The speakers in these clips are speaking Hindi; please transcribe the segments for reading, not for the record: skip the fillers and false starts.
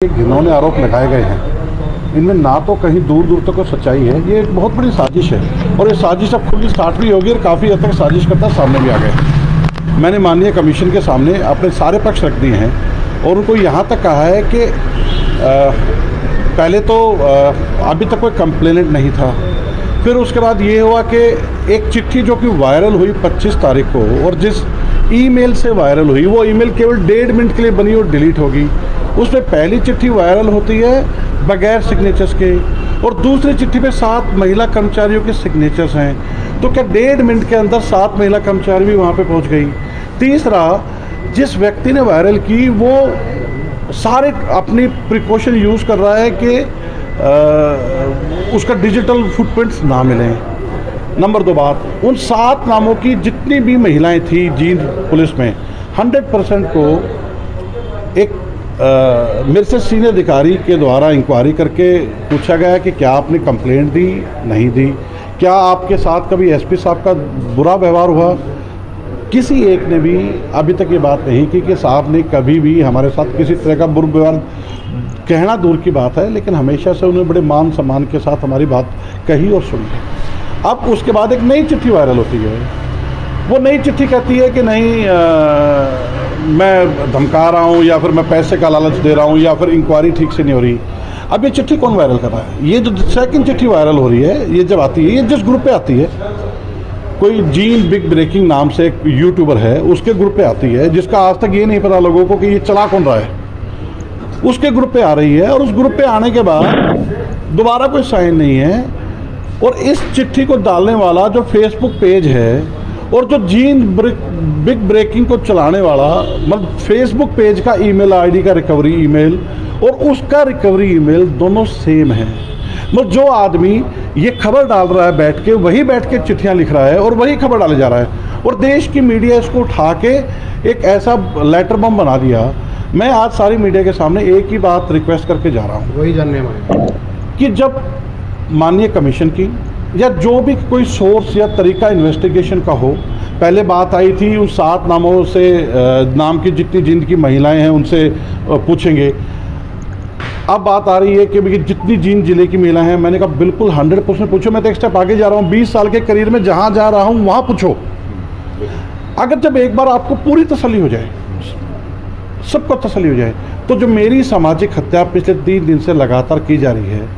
जिन्होंने आरोप लगाए गए हैं इनमें ना तो कहीं दूर दूर तक कोई सच्चाई है। ये एक बहुत बड़ी साजिश है और ये साजिश अब खुद स्टार्ट भी होगी और काफ़ी हद तक साजिश करता सामने भी आ गए। मैंने माननीय कमीशन के सामने अपने सारे पक्ष रख दिए हैं और उनको यहाँ तक कहा है कि पहले तो अभी तक कोई कंप्लेनेंट नहीं था। फिर उसके बाद ये हुआ कि एक चिट्ठी जो कि वायरल हुई 25 तारीख को और जिस ईमेल से वायरल हुई वो ईमेल केवल 1.5 मिनट के लिए बनी और डिलीट होगी। उसमें पहली चिट्ठी वायरल होती है बगैर सिग्नेचर्स के और दूसरी चिट्ठी पे 7 महिला कर्मचारियों के सिग्नेचर्स हैं। तो क्या 1.5 मिनट के अंदर 7 महिला कर्मचारी भी वहाँ पे पहुँच गई। तीसरा, जिस व्यक्ति ने वायरल की वो सारे अपनी प्रिकॉशन यूज़ कर रहा है कि उसका डिजिटल फुटप्रिंट्स ना मिलें। नंबर 2 बात, उन 7 नामों की जितनी भी महिलाएं थी जींद पुलिस में 100% को एक मेरे से सीनियर अधिकारी के द्वारा इंक्वायरी करके पूछा गया कि क्या आपने कंप्लेंट दी, नहीं दी, क्या आपके साथ कभी एसपी साहब का बुरा व्यवहार हुआ। किसी एक ने भी अभी तक ये बात नहीं की कि साहब ने कभी भी हमारे साथ किसी तरह का बुरा व्यवहार, कहना दूर की बात है, लेकिन हमेशा से उन्होंने बड़े मान सम्मान के साथ हमारी बात कही और सुनी है। अब उसके बाद एक नई चिट्ठी वायरल होती है। वो नई चिट्ठी कहती है कि नहीं मैं धमका रहा हूँ या फिर मैं पैसे का लालच दे रहा हूँ या फिर इंक्वायरी ठीक से नहीं हो रही। अब ये चिट्ठी कौन वायरल कर रहा है? ये जो सेकंड चिट्ठी वायरल हो रही है, ये जब आती है, ये जिस ग्रुप पे आती है, कोई जीन बिग ब्रेकिंग नाम से एक यूट्यूबर है, उसके ग्रुप पे आती है, जिसका आज तक ये नहीं पता लोगों को कि ये चला कौन रहा है। उसके ग्रुप पे आ रही है और उस ग्रुप पे आने के बाद दोबारा कोई साइन नहीं है और इस चिट्ठी को डालने वाला जो फेसबुक पेज है और जो जीन बिग ब्रेकिंग को चलाने वाला मतलब फेसबुक पेज का ईमेल आईडी का रिकवरी ईमेल और उसका रिकवरी ईमेल दोनों सेम है। मतलब जो आदमी ये खबर डाल रहा है बैठ के, वही बैठ के चिट्ठियां लिख रहा है और वही खबर डाले जा रहा है और देश की मीडिया इसको उठा के एक ऐसा लेटर बम बना दिया। मैं आज सारी मीडिया के सामने एक ही बात रिक्वेस्ट करके जा रहा हूँ, वही जानने में कि जब माननीय कमीशन की या जो भी कोई सोर्स या तरीका इन्वेस्टिगेशन का हो, पहले बात आई थी उन 7 नामों से, नाम की जितनी जिंद की महिलाएं हैं उनसे पूछेंगे। अब बात आ रही है कि जितनी जींद जिले की महिलाएं हैं, मैंने कहा बिल्कुल 100% पूछो। मैं तो एक स्टेप आगे जा रहा हूँ, 20 साल के करियर में जहाँ जा रहा हूँ वहाँ पूछो। अगर जब एक बार आपको पूरी तसल्ली हो जाए, सबको तसल्ली हो जाए, तो जो मेरी सामाजिक हत्या पिछले 3 दिन से लगातार की जा रही है,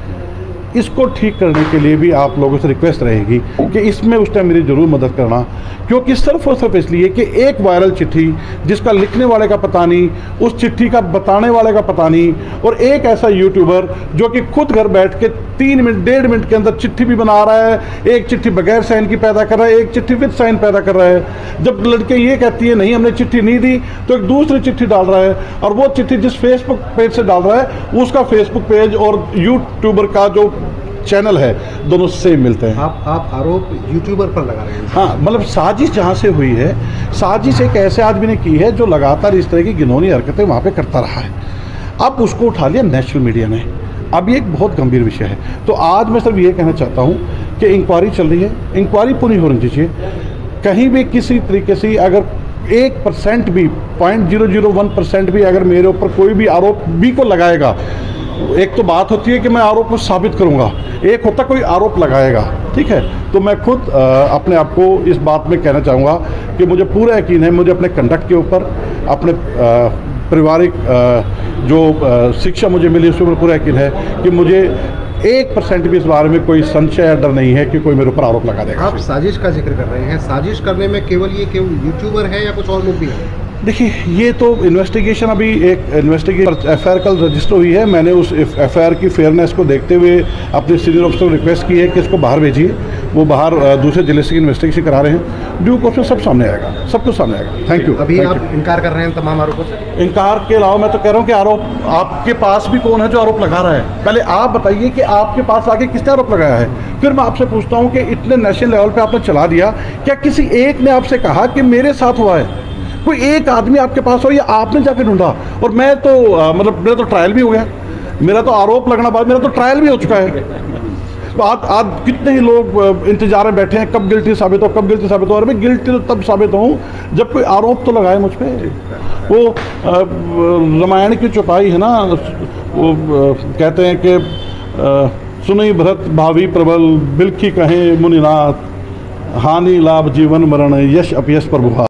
इसको ठीक करने के लिए भी आप लोगों से रिक्वेस्ट रहेगी कि इसमें उस टाइम मेरी ज़रूर मदद करना, क्योंकि सिर्फ और सिर्फ इसलिए कि एक वायरल चिट्ठी जिसका लिखने वाले का पता नहीं, उस चिट्ठी का बताने वाले का पता नहीं, और एक ऐसा यूट्यूबर जो कि खुद घर बैठ के 3 मिनट 1.5 मिनट के अंदर चिट्ठी भी बना रहा है, एक चिट्ठी बगैर साइन की पैदा कर रहा है, एक चिट्ठी विद साइन पैदा कर रहा है। जब लड़के ये कहती है नहीं हमने चिट्ठी नहीं दी, तो एक दूसरी चिट्ठी डाल रहा है और वो चिट्ठी जिस फेसबुक पेज से डाल रहा है उसका फेसबुक पेज और यूट्यूबर का जो चैनल है दोनों सेम मिलते हैं। आप आरोप यूट्यूबर पर लगा रहे हैं। हाँ, मतलब साजिश जहाँ से हुई है, साजिश एक ऐसे आदमी ने की है जो लगातार इस तरह की घिनौनी हरकतें वहाँ पे करता रहा है। अब उसको उठा लिया नेशनल मीडिया ने। अब ये एक बहुत गंभीर विषय है। तो आज मैं सिर्फ ये कहना चाहता हूँ कि इंक्वायरी चल रही है, इंक्वायरी पूरी होनी चाहिए। कहीं भी किसी तरीके से अगर 1% भी 0.001% भी अगर मेरे ऊपर कोई भी आरोप भी को लगाएगा, एक तो बात होती है कि मैं आरोप को साबित करूंगा, एक होता कोई आरोप लगाएगा, ठीक है। तो मैं खुद अपने आप को इस बात में कहना चाहूँगा कि मुझे पूरा यकीन है, मुझे अपने कंडक्ट के ऊपर, अपने पारिवारिक जो शिक्षा मुझे मिली उसके ऊपर पूरा यकीन है कि मुझे 1% भी इस बारे में कोई संशय या डर नहीं है कि कोई मेरे ऊपर आरोप लगा देगा। आप साजिश का जिक्र कर रहे हैं, साजिश करने में केवल यूट्यूबर है या कुछ और लोग भी हैं? देखिए, ये तो इन्वेस्टिगेशन, अभी एक इन्वेस्टिगेशन एफआईआर कल रजिस्टर हुई है। मैंने उस एफआईआर की फेयरनेस को देखते हुए अपने सीनियर ऑफिसर को रिक्वेस्ट की है कि इसको बाहर भेजिए। वो बाहर दूसरे जिले से इन्वेस्टिगेशन करा रहे हैं। ड्यू कोर्स में सब सामने आएगा, सब कुछ सामने आएगा। Thank you. अभी आप इनकार कर रहे हैं तमाम आरोपों से? इनकार के अलावा मैं तो कह रहा हूँ कि आरोप आपके पास भी कौन है जो आरोप लगा रहा है। पहले आप बताइए कि आपके पास आके किसने आरोप लगाया है, फिर मैं आपसे पूछता हूँ कि इतने नेशनल लेवल पर आपने चला दिया, क्या किसी एक ने आपसे कहा कि मेरे साथ हुआ है? कोई एक आदमी आपके पास हो या आपने जाके ढूंढा? और मैं तो मतलब मेरा तो ट्रायल भी हो गया, मेरा तो आरोप लगना बाद मेरा तो ट्रायल भी हो चुका है। तो आज कितने ही लोग इंतजार में बैठे हैं कब गिल्टी साबित हो, कब गिल्टी साबित हो। और मैं गिल्टी तो तब साबित हूँ जब कोई आरोप तो लगाए मुझ पर। वो रामायण की चौपाई है ना, वो कहते हैं कि सुनई भरत भावी प्रबल बिलखी कहें मुनिनाथ, हानि लाभ जीवन मरण यश अपयश प्रभुहा।